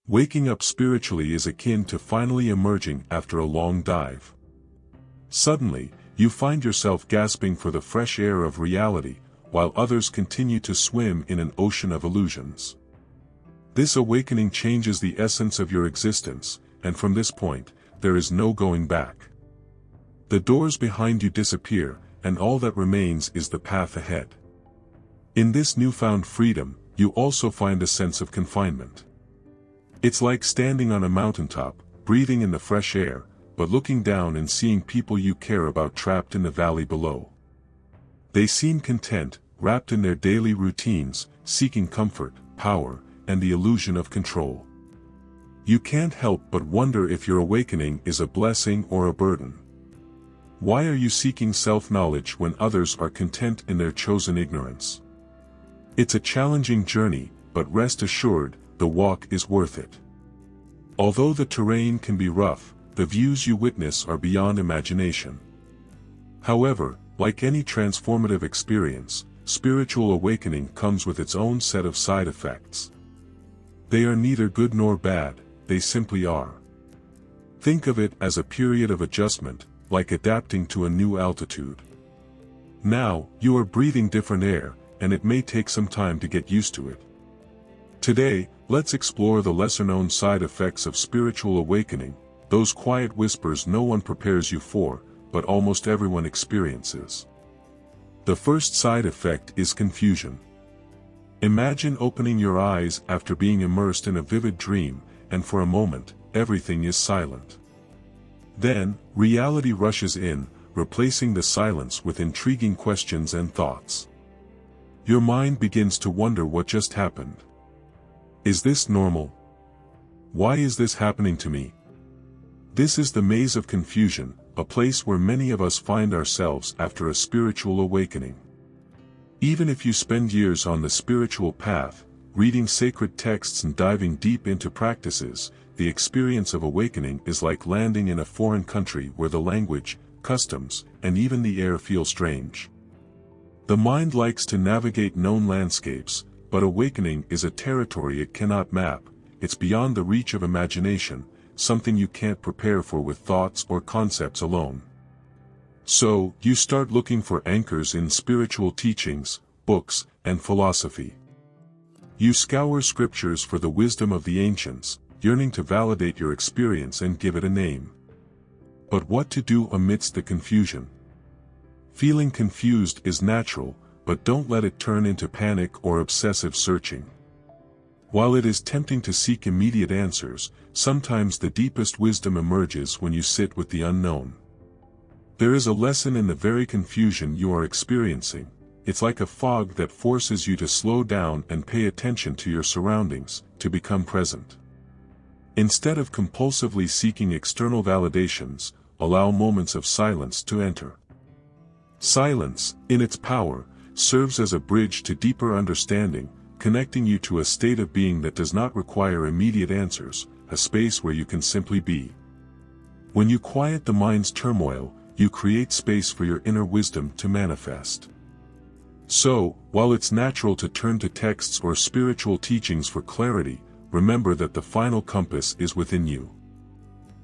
Waking up spiritually is akin to finally emerging after a long dive. Suddenly, you find yourself gasping for the fresh air of reality, while others continue to swim in an ocean of illusions. This awakening changes the essence of your existence, and from this point, there is no going back. The doors behind you disappear, and all that remains is the path ahead. In this newfound freedom, you also find a sense of confinement. It's like standing on a mountaintop, breathing in the fresh air, but looking down and seeing people you care about trapped in the valley below. They seem content, wrapped in their daily routines, seeking comfort, power, and the illusion of control. You can't help but wonder if your awakening is a blessing or a burden. Why are you seeking self-knowledge when others are content in their chosen ignorance? It's a challenging journey, but rest assured, the walk is worth it. Although the terrain can be rough, the views you witness are beyond imagination. However, like any transformative experience, spiritual awakening comes with its own set of side effects. They are neither good nor bad, they simply are. Think of it as a period of adjustment, like adapting to a new altitude. Now, you are breathing different air, and it may take some time to get used to it. Today, let's explore the lesser-known side effects of spiritual awakening, those quiet whispers no one prepares you for, but almost everyone experiences. The first side effect is confusion. Imagine opening your eyes after being immersed in a vivid dream, and for a moment, everything is silent. Then, reality rushes in, replacing the silence with intriguing questions and thoughts. Your mind begins to wonder what just happened. Is this normal? Why is this happening to me? This is the maze of confusion, a place where many of us find ourselves after a spiritual awakening. Even if you spend years on the spiritual path, reading sacred texts and diving deep into practices, the experience of awakening is like landing in a foreign country where the language, customs, and even the air feel strange. The mind likes to navigate known landscapes, but awakening is a territory it cannot map. It's beyond the reach of imagination, something you can't prepare for with thoughts or concepts alone. So, you start looking for anchors in spiritual teachings, books, and philosophy. You scour scriptures for the wisdom of the ancients, yearning to validate your experience and give it a name. But what to do amidst the confusion? Feeling confused is natural, but don't let it turn into panic or obsessive searching. While it is tempting to seek immediate answers, sometimes the deepest wisdom emerges when you sit with the unknown. There is a lesson in the very confusion you are experiencing. It's like a fog that forces you to slow down and pay attention to your surroundings, to become present. Instead of compulsively seeking external validations, allow moments of silence to enter. Silence, in its power, serves as a bridge to deeper understanding, connecting you to a state of being that does not require immediate answers, a space where you can simply be. When you quiet the mind's turmoil, you create space for your inner wisdom to manifest. So, while it's natural to turn to texts or spiritual teachings for clarity, remember that the final compass is within you.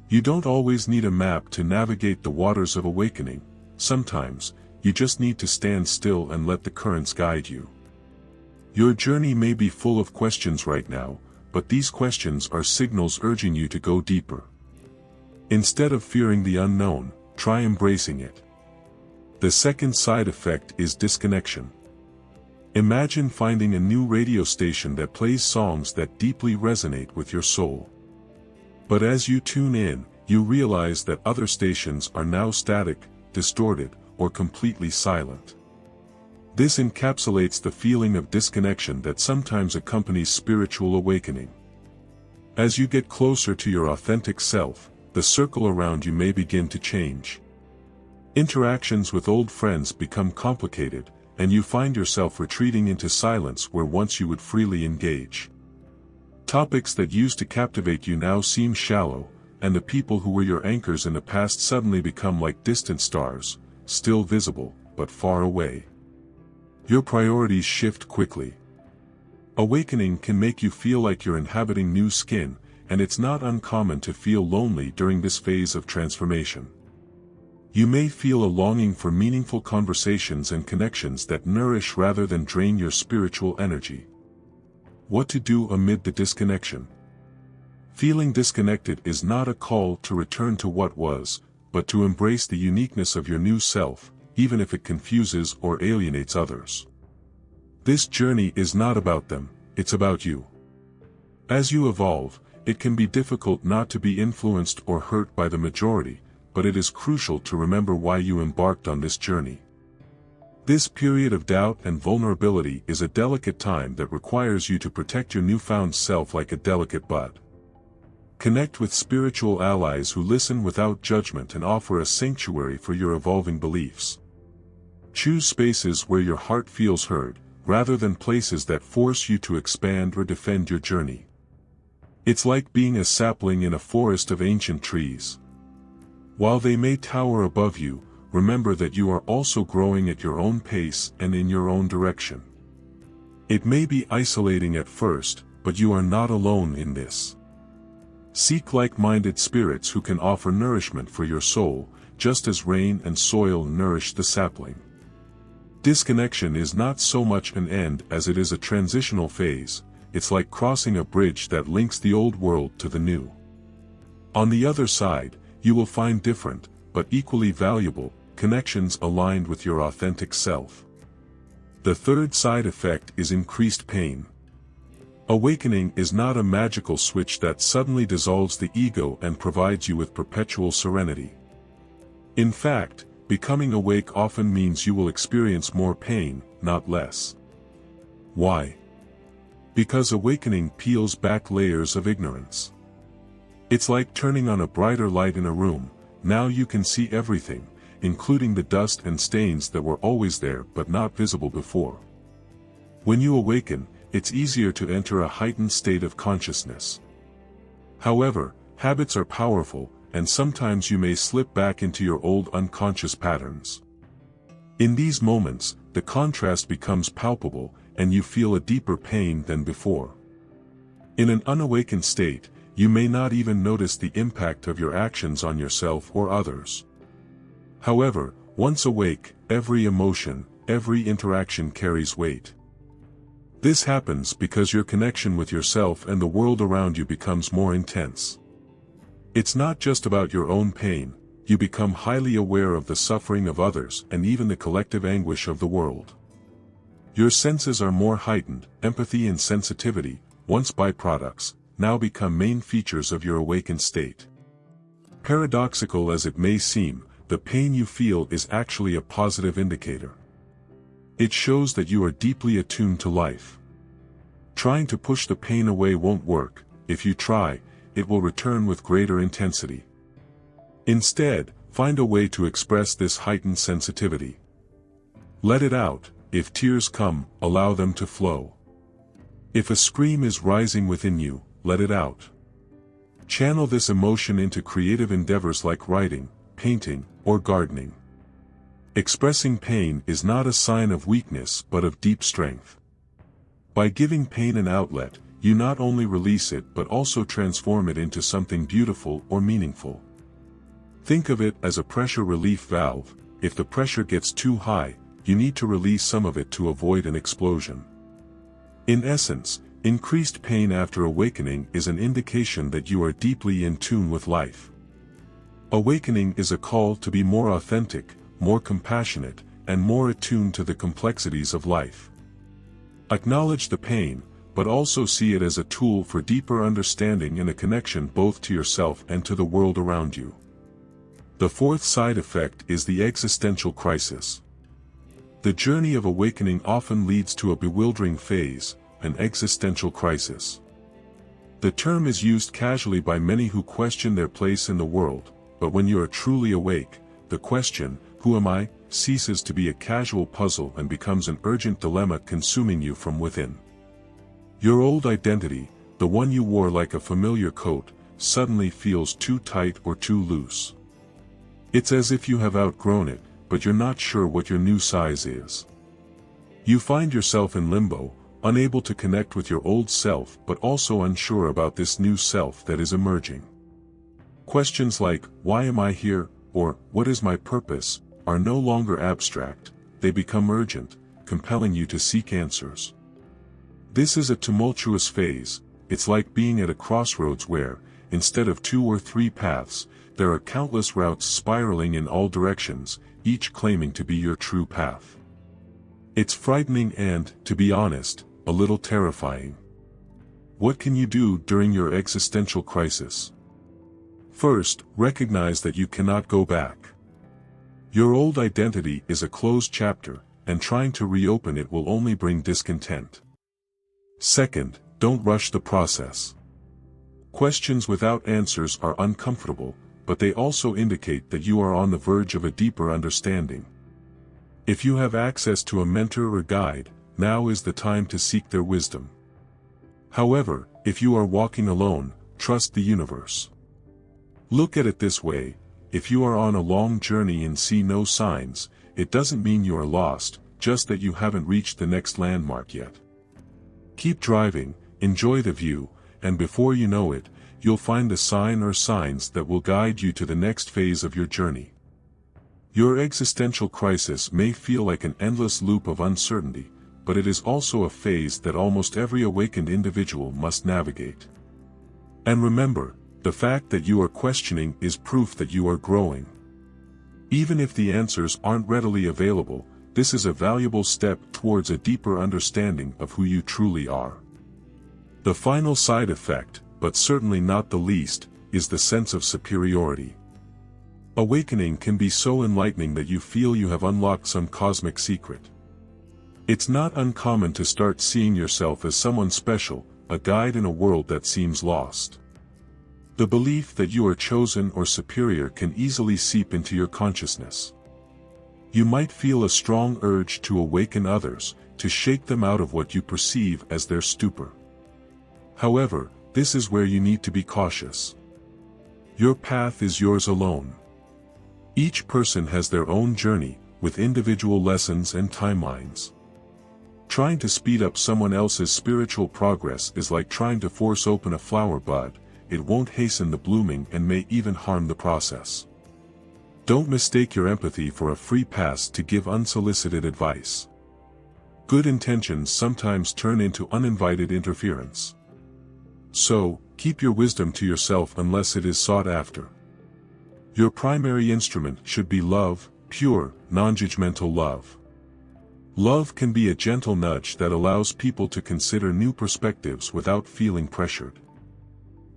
You don't always need a map to navigate the waters of awakening. Sometimes, you just need to stand still and let the currents guide you. Your journey may be full of questions right now, but these questions are signals urging you to go deeper. Instead of fearing the unknown, try embracing it. The second side effect is disconnection. Imagine finding a new radio station that plays songs that deeply resonate with your soul. But as you tune in, you realize that other stations are now static, distorted, or completely silent. This encapsulates the feeling of disconnection that sometimes accompanies spiritual awakening. As you get closer to your authentic self, the circle around you may begin to change. Interactions with old friends become complicated, and you find yourself retreating into silence where once you would freely engage. Topics that used to captivate you now seem shallow, and the people who were your anchors in the past suddenly become like distant stars, still visible, but far away. Your priorities shift quickly. Awakening can make you feel like you're inhabiting new skin, and it's not uncommon to feel lonely during this phase of transformation. You may feel a longing for meaningful conversations and connections that nourish rather than drain your spiritual energy. What to do amid the disconnection? Feeling disconnected is not a call to return to what was, but to embrace the uniqueness of your new self, even if it confuses or alienates others. This journey is not about them, it's about you. As you evolve, it can be difficult not to be influenced or hurt by the majority, but it is crucial to remember why you embarked on this journey. This period of doubt and vulnerability is a delicate time that requires you to protect your newfound self like a delicate bud. Connect with spiritual allies who listen without judgment and offer a sanctuary for your evolving beliefs. Choose spaces where your heart feels heard, rather than places that force you to expand or defend your journey. It's like being a sapling in a forest of ancient trees. While they may tower above you, remember that you are also growing at your own pace and in your own direction. It may be isolating at first, but you are not alone in this. Seek like-minded spirits who can offer nourishment for your soul, just as rain and soil nourish the sapling. Disconnection is not so much an end as it is a transitional phase. It's like crossing a bridge that links the old world to the new. On the other side, you will find different, but equally valuable, connections aligned with your authentic self. The third side effect is increased pain. Awakening is not a magical switch that suddenly dissolves the ego and provides you with perpetual serenity. In fact, becoming awake often means you will experience more pain, not less. Why? Because awakening peels back layers of ignorance. It's like turning on a brighter light in a room. Now you can see everything, including the dust and stains that were always there but not visible before. When you awaken, it's easier to enter a heightened state of consciousness. However, habits are powerful, and sometimes you may slip back into your old unconscious patterns. In these moments, the contrast becomes palpable, and you feel a deeper pain than before. In an unawakened state, you may not even notice the impact of your actions on yourself or others. However, once awake, every emotion, every interaction carries weight. This happens because your connection with yourself and the world around you becomes more intense. It's not just about your own pain, you become highly aware of the suffering of others and even the collective anguish of the world. Your senses are more heightened, empathy and sensitivity, once byproducts, now become main features of your awakened state. Paradoxical as it may seem, the pain you feel is actually a positive indicator. It shows that you are deeply attuned to life. Trying to push the pain away won't work. If you try, it will return with greater intensity. Instead, find a way to express this heightened sensitivity. Let it out. If tears come, allow them to flow. If a scream is rising within you, let it out. Channel this emotion into creative endeavors like writing, painting, or gardening. Expressing pain is not a sign of weakness but of deep strength. By giving pain an outlet, you not only release it but also transform it into something beautiful or meaningful. Think of it as a pressure relief valve. If the pressure gets too high, you need to release some of it to avoid an explosion. In essence, increased pain after awakening is an indication that you are deeply in tune with life. Awakening is a call to be more authentic, more compassionate, and more attuned to the complexities of life. Acknowledge the pain, but also see it as a tool for deeper understanding and a connection both to yourself and to the world around you. The fourth side effect is the existential crisis. The journey of awakening often leads to a bewildering phase, an existential crisis. The term is used casually by many who question their place in the world, but when you are truly awake, the question, "Who am I?" ceases to be a casual puzzle and becomes an urgent dilemma consuming you from within. Your old identity, the one you wore like a familiar coat, suddenly feels too tight or too loose. It's as if you have outgrown it, but you're not sure what your new size is. You find yourself in limbo, unable to connect with your old self but also unsure about this new self that is emerging. Questions like, "Why am I here?" or "What is my purpose?" are no longer abstract, they become urgent, compelling you to seek answers. This is a tumultuous phase. It's like being at a crossroads where, instead of 2 or 3 paths, there are countless routes spiraling in all directions, each claiming to be your true path. It's frightening and, to be honest, a little terrifying. What can you do during your existential crisis? First, recognize that you cannot go back. Your old identity is a closed chapter, and trying to reopen it will only bring discontent. Second, don't rush the process. Questions without answers are uncomfortable, but they also indicate that you are on the verge of a deeper understanding. If you have access to a mentor or guide, now is the time to seek their wisdom. However, if you are walking alone, trust the universe. Look at it this way: if you are on a long journey and see no signs, it doesn't mean you are lost, just that you haven't reached the next landmark yet. Keep driving, enjoy the view, and before you know it, you'll find a sign or signs that will guide you to the next phase of your journey. Your existential crisis may feel like an endless loop of uncertainty, but it is also a phase that almost every awakened individual must navigate. And remember, the fact that you are questioning is proof that you are growing. Even if the answers aren't readily available, this is a valuable step towards a deeper understanding of who you truly are. The final side effect, but certainly not the least, is the sense of superiority. Awakening can be so enlightening that you feel you have unlocked some cosmic secret. It's not uncommon to start seeing yourself as someone special, a guide in a world that seems lost. The belief that you are chosen or superior can easily seep into your consciousness. You might feel a strong urge to awaken others, to shake them out of what you perceive as their stupor. However, this is where you need to be cautious. Your path is yours alone. Each person has their own journey, with individual lessons and timelines. Trying to speed up someone else's spiritual progress is like trying to force open a flower bud. It won't hasten the blooming and may even harm the process. Don't mistake your empathy for a free pass to give unsolicited advice. Good intentions sometimes turn into uninvited interference. So, keep your wisdom to yourself unless it is sought after. Your primary instrument should be love, pure, non-judgmental love. Love can be a gentle nudge that allows people to consider new perspectives without feeling pressured.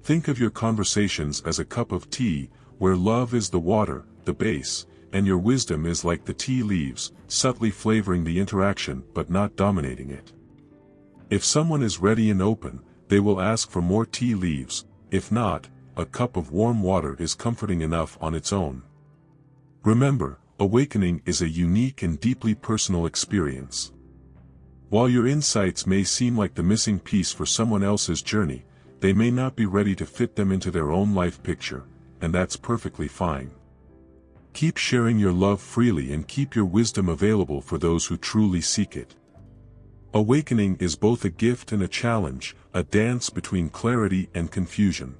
Think of your conversations as a cup of tea, where love is the water, the base, and your wisdom is like the tea leaves, subtly flavoring the interaction but not dominating it. If someone is ready and open, they will ask for more tea leaves. If not, a cup of warm water is comforting enough on its own. Remember, awakening is a unique and deeply personal experience. While your insights may seem like the missing piece for someone else's journey, they may not be ready to fit them into their own life picture, and that's perfectly fine. Keep sharing your love freely and keep your wisdom available for those who truly seek it. Awakening is both a gift and a challenge, a dance between clarity and confusion.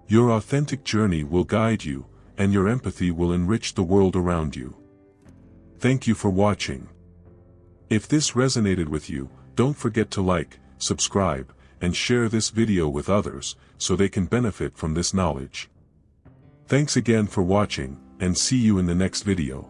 Your authentic journey will guide you, and your empathy will enrich the world around you. Thank you for watching. If this resonated with you, don't forget to like, subscribe, and share this video with others, so they can benefit from this knowledge. Thanks again for watching, and see you in the next video.